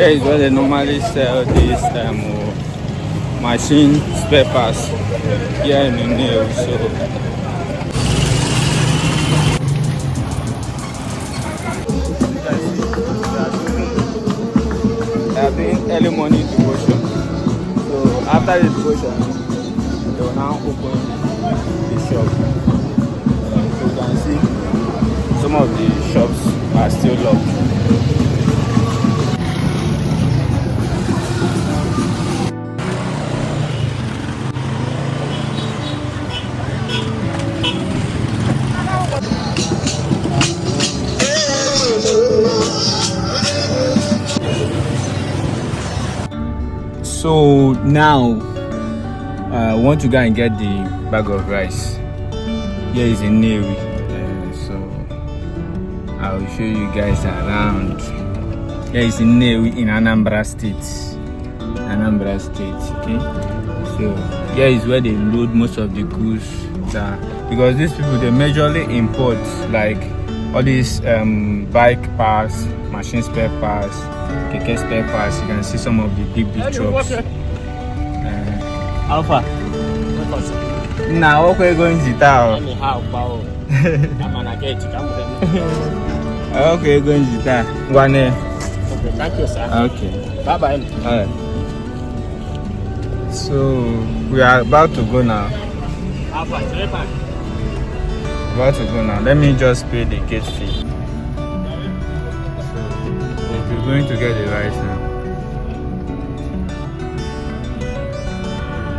Here is where they normally sell these machine spare parts here in Nnewi. So they are doing early morning devotion. So after the devotion, they will now open the shop. So you can see some of the shops are still locked. So now I want to go and get the bag of rice. Here is in Nnewi, so I will show you guys around. Here is in Nnewi in Anambra State. Okay. So here is where they load most of the goods, because these people they majorly import like all these bike parts, machine spare parts, keke spare parts. You can see some of the big trucks. Alpha. Now, okay, going to town. Okay, going to town. One. Okay, thank you, sir. Okay. Bye bye. Alright. So we are about to go now. Let me just pay the gate fee. So we're going to get the rice now.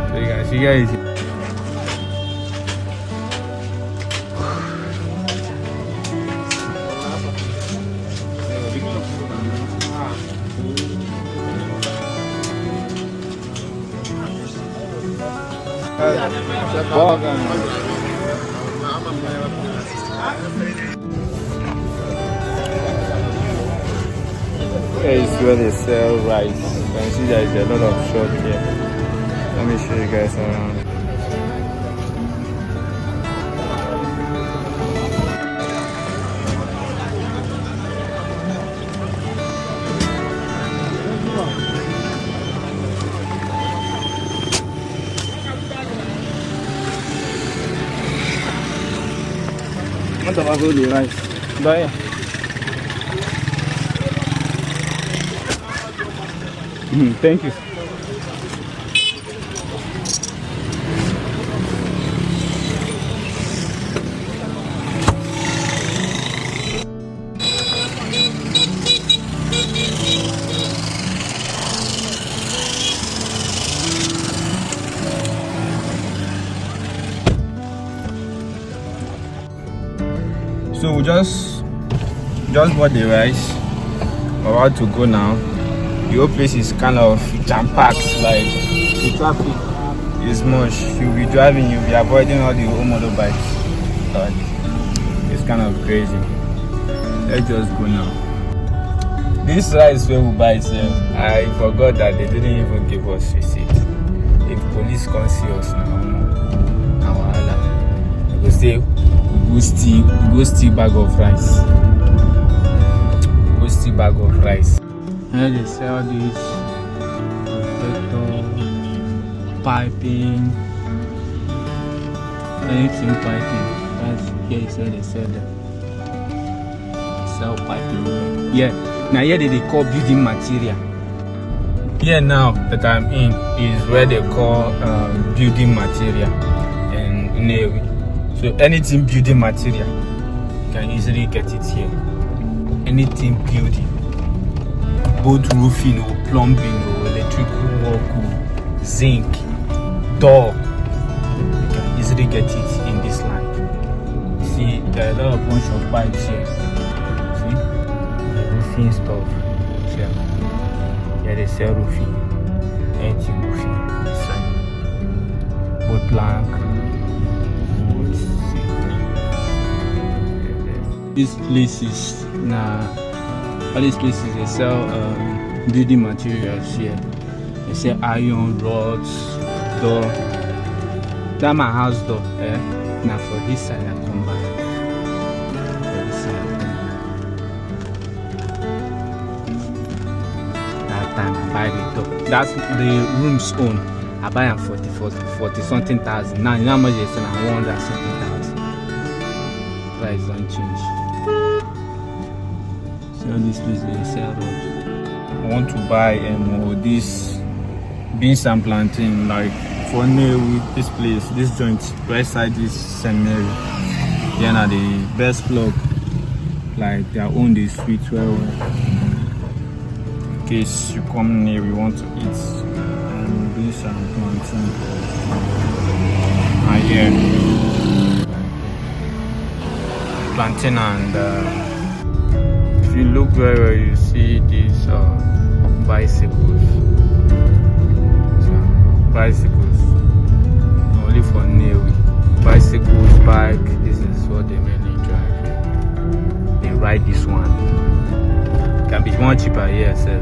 So you can see guys. Here is where they sell rice. You can see there is a lot of shop here. Let me show you guys around. What about the rice? Buy. Thank you. So we just bought the rice. We're about to go now. The whole place is kind of jam-packed, like the traffic is much. You'll be driving, you'll be avoiding all the old motorbikes. Like, it's kind of crazy. Let's just go now. This rice where we buy itself, I forgot that they didn't even give us receipt. If police can't see us now, they go say we go steal bag of rice. Go steal bag of rice. Here they sell this protector, piping, anything piping. That's here is where they sell them. Sell piping. Yeah. Now here they call building material. Here now that I'm in is where they call building material in Nnewi. So anything building material, you can easily get it here. Anything building. Both roofing or plumbing or electrical work or zinc, door, you can easily get it in this line. See, there are a lot of bunch of pipes here. See, the roofing stuff. Here they sell roofing, anything roofing. This side, both plank, wood. This place is all these places they sell building materials here. They sell iron rods, door. That's my house door. Now for this side I come back. For this side. Now buy the top. That's the room's own. I buy them 40 something thousand. Now how much they sell? 100 something thousand. Price don't change. See all these places they sell road. I want to buy this beans and plantain, like for Nnewi, this place, this joint right side is St. Mary. They are the best plug, like their own they sweet well. In case you come near, we want to eat beans and plantain. And yeah, plantain and if you look very well, you see these bicycles. Bicycles only for Nnewi. Bicycles, bike, this is what they mainly drive. They ride this one. Can be more cheaper here, sir.